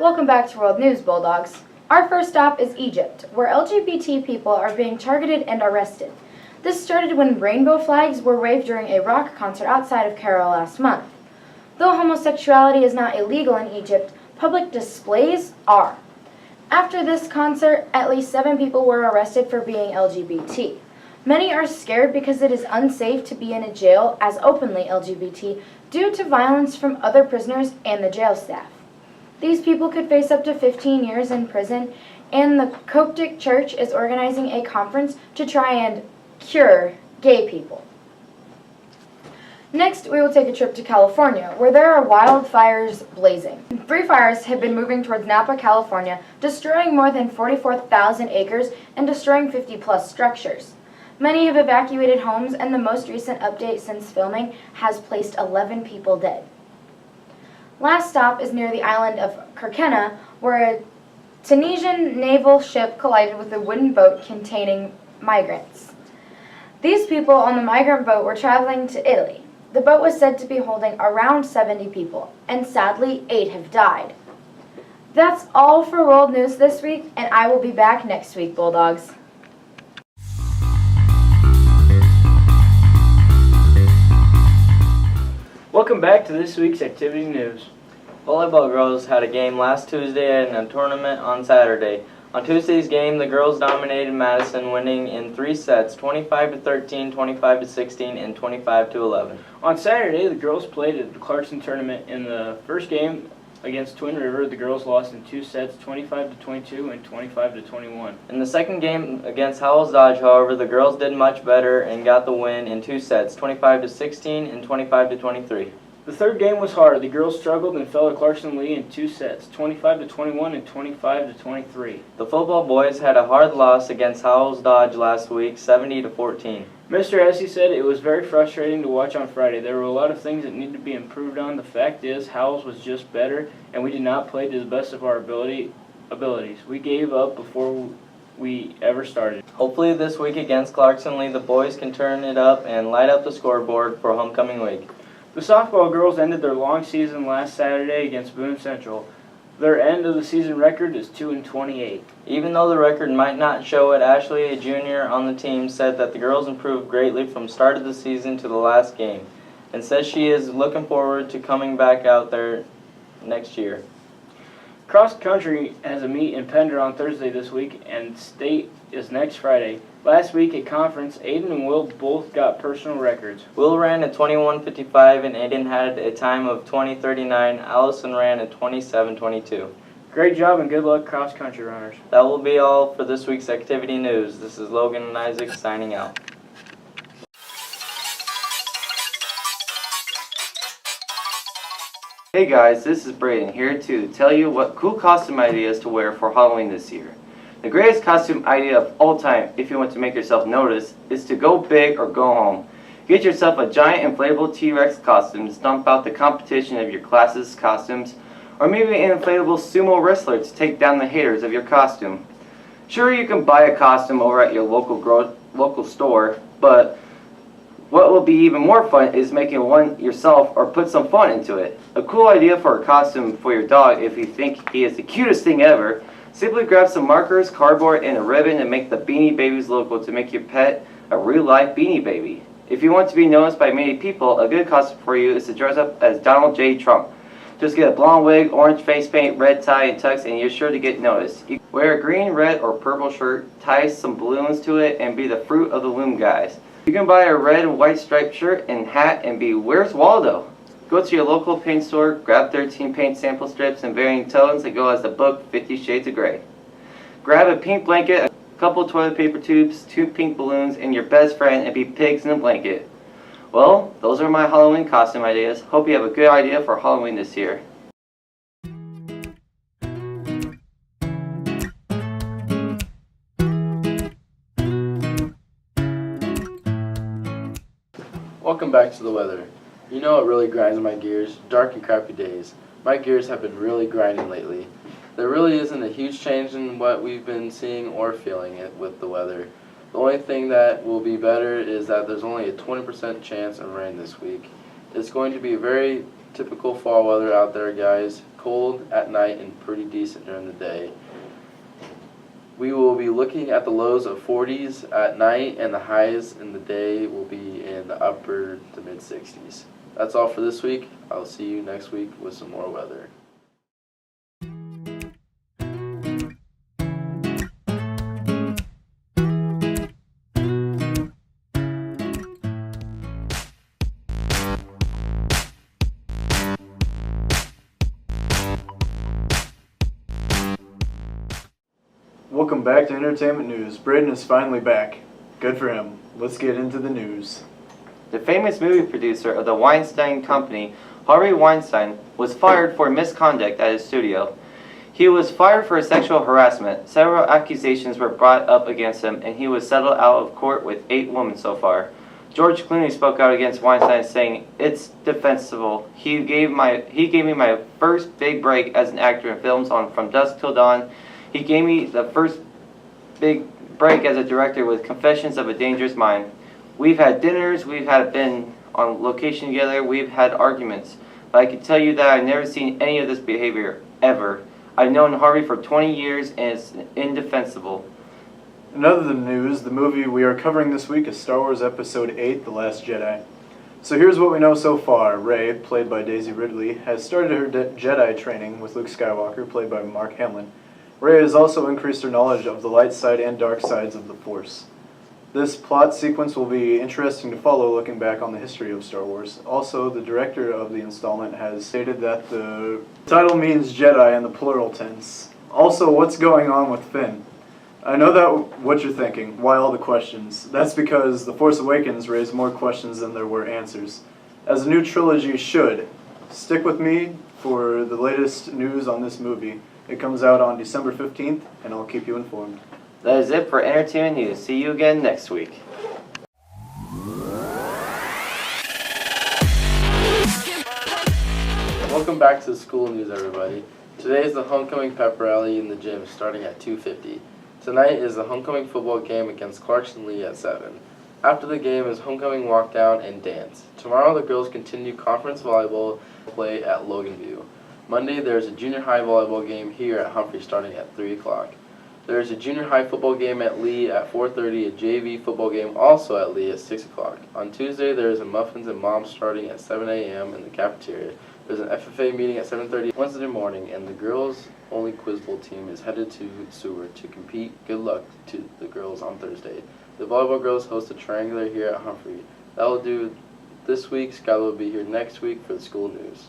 Welcome back to World News, Bulldogs. Our first stop is Egypt, where LGBT people are being targeted and arrested. This started when rainbow flags were waved during a rock concert outside of Cairo last month. Though homosexuality is not illegal in Egypt, public displays are. After this concert, at least 7 people were arrested for being LGBT. Many are scared because it is unsafe to be in a jail as openly LGBT due to violence from other prisoners and the jail staff. These people could face up to 15 years in prison, and the Coptic Church is organizing a conference to try and cure gay people. Next, we will take a trip to California, where there are wildfires blazing. 3 fires have been moving towards Napa, California, destroying more than 44,000 acres and destroying 50-plus structures. Many have evacuated homes, and the most recent update since filming has placed 11 people dead. Last stop is near the island of Kerkena, where a Tunisian naval ship collided with a wooden boat containing migrants. These people on the migrant boat were traveling to Italy. The boat was said to be holding around 70 people, and sadly, 8 have died. That's all for World News this week, and I will be back next week, Bulldogs. Welcome back to this week's activity news. Volleyball girls had a game last Tuesday and a tournament on Saturday. On Tuesday's game, the girls dominated Madison, winning in 3 sets, 25-13, 25-16, and 25-11. On Saturday, the girls played at the Clarkson tournament. In the first game against Twin River, the girls lost in 2 sets, 25-22 and 25-21. In the second game against Howells Dodge, however, the girls did much better and got the win in 2 sets, 25-16 and 25-23. The third game was hard. The girls struggled and fell to Clarkson Lee in 2 sets, 25-21 and 25-23. The football boys had a hard loss against Howells Dodge last week, 70-14. Mr. Essie said it was very frustrating to watch on Friday. There were a lot of things that needed to be improved on. The fact is, Howells was just better, and we did not play to the best of our abilities. We gave up before we ever started. Hopefully this week against Clarkson Lee, the boys can turn it up and light up the scoreboard for homecoming week. The softball girls ended their long season last Saturday against Boone Central. Their end of the season record is 2-28. Even though the record might not show it, Ashley, a junior on the team, said that the girls improved greatly from start of the season to the last game, and says she is looking forward to coming back out there next year. Cross country has a meet in Pender on Thursday this week, and state is next Friday. Last week at conference, Aiden and Will both got personal records. Will ran at 21:55 and Aiden had a time of 20:39. Allison ran at 27:22. Great job and good luck, cross country runners. That will be all for this week's activity news. This is Logan and Isaac signing out. Hey guys, this is Braden here to tell you what cool costume ideas to wear for Halloween this year. The greatest costume idea of all time, if you want to make yourself notice, is to go big or go home. Get yourself a giant inflatable T-Rex costume to stomp out the competition of your class's costumes, or maybe an inflatable sumo wrestler to take down the haters of your costume. Sure, you can buy a costume over at your local store, but what will be even more fun is making one yourself or put some fun into it. A cool idea for a costume for your dog, if you think he is the cutest thing ever, simply grab some markers, cardboard, and a ribbon and make the Beanie Babies logo to make your pet a real-life Beanie Baby. If you want to be noticed by many people, a good costume for you is to dress up as Donald J. Trump. Just get a blonde wig, orange face paint, red tie, and tux, and you're sure to get noticed. You wear a green, red, or purple shirt, tie some balloons to it, and be the Fruit of the Loom guys. You can buy a red and white striped shirt and hat and be Where's Waldo? Go to your local paint store, grab 13 paint sample strips and varying tones that go as the book 50 Shades of Grey. Grab a pink blanket, a couple toilet paper tubes, 2 pink balloons, and your best friend and be pigs in a blanket. Well, those are my Halloween costume ideas. Hope you have a good idea for Halloween this year. Welcome back to the weather. You know it really grinds my gears, dark and crappy days. My gears have been really grinding lately. There really isn't a huge change in what we've been seeing or feeling it with the weather. The only thing that will be better is that there's only a 20% chance of rain this week. It's going to be very typical fall weather out there, guys. cold at night and pretty decent during the day. We will be looking at the lows of 40s at night, and the highs in the day will be in the upper to mid 60s. That's all for this week. I'll see you next week with some more weather. Welcome back to Entertainment News. Braden is finally back. Good for him. Let's get into the news. The famous movie producer of the Weinstein Company, Harvey Weinstein, was fired for misconduct at his studio. He was fired for sexual harassment. Several accusations were brought up against him, and he was settled out of court with 8 women so far. George Clooney spoke out against Weinstein, saying, "It's defensible. He gave me my first big break as an actor in films on From Dusk Till Dawn. He gave me the first big break as a director with Confessions of a Dangerous Mind. We've had dinners, we've been on location together, we've had arguments. But I can tell you that I've never seen any of this behavior, ever. I've known Harvey for 20 years and it's indefensible." In other news, the movie we are covering this week is Star Wars Episode 8, The Last Jedi. So here's what we know so far. Rey, played by Daisy Ridley, has started her Jedi training with Luke Skywalker, played by Mark Hamill. Rey has also increased her knowledge of the light side and dark sides of the Force. This plot sequence will be interesting to follow looking back on the history of Star Wars. Also, the director of the installment has stated that the title means Jedi in the plural tense. Also, what's going on with Finn? I know that what you're thinking. Why all the questions? That's because The Force Awakens raised more questions than there were answers. As a new trilogy should. Stick with me for the latest news on this movie. It comes out on December 15th, and I'll keep you informed. That is it for Entertainment News. See you again next week. Welcome back to the school news, everybody. Today is the homecoming pep rally in the gym starting at 2:50. Tonight is the homecoming football game against Clarkson Lee at 7. After the game is homecoming walk down and dance. Tomorrow the girls continue conference volleyball play at Logan View. Monday there is a junior high volleyball game here at Humphrey starting at 3 o'clock. There is a junior high football game at Lee at 4:30, a JV football game also at Lee at 6 o'clock. On Tuesday there is a Muffins and Moms starting at 7 a.m. in the cafeteria. There's an FFA meeting at 7:30 Wednesday morning, and the girls' only quiz bowl team is headed to Seward to compete. Good luck to the girls on Thursday. The volleyball girls host a triangular here at Humphrey. That will do this week. Skylar will be here next week for the school news.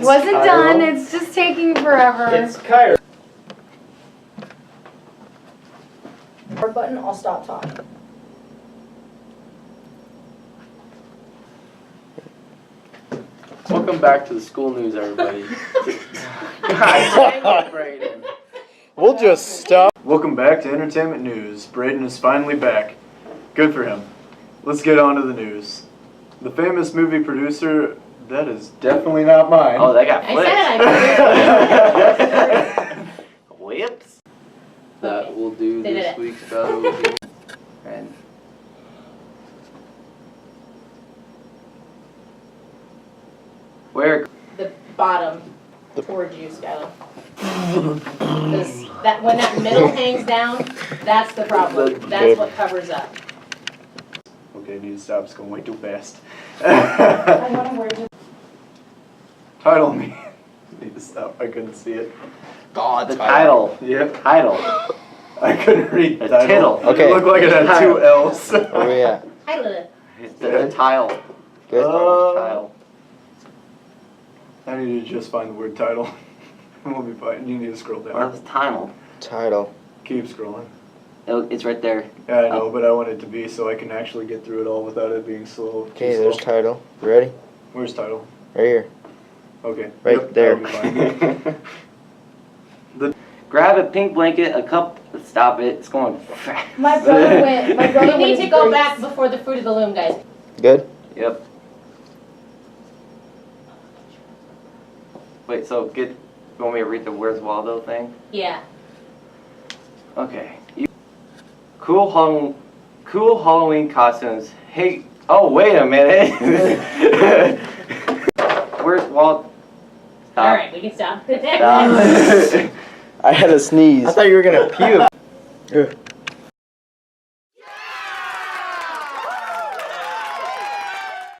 Wasn't done, it's just taking forever. It's Kyra. Button, I'll stop talking. Welcome back to the school news, everybody. God, Brayden. We'll just stop. Welcome back to Entertainment News. Braden is finally back. Good for him. Let's get on to the news. The famous movie producer, that is definitely not mine. Oh, that got flipped. Whoops. That will do They did this it. week's battle. And where? The bottom towards you, Skylar. That when that middle hangs down, that's the problem. That's what covers up. Okay, I need to stop. It's going way too fast. I wonder where to. Title me. need to stop. I couldn't see it. The title. Yep. Title. I couldn't read The title. tittle. Okay. It looked like it had two L's. Where we at? I love it. It's the tile. Good. Tile. I need to just find the word title. We'll be fine. You need to scroll down. Where's the title? Title. Keep scrolling. It's right there. Yeah, I know, but I want it to be so I can actually get through it all without it being slow. Okay, there's title. You ready? Where's title? Right here. Okay. Right Yep, there. that'll be fine. Grab a pink blanket, a cup. Stop it. It's going fast. My brother went. My brother We need went to go Greece. back before the Fruit of the Loom, guys. Good? Yep. Wait, so you want me to read the Where's Waldo thing? Yeah. Okay. Cool Halloween costumes. Hey, oh wait a minute. Where's Waldo? Stop. All right, we can stop. Stop. I had a sneeze. I thought you were gonna puke.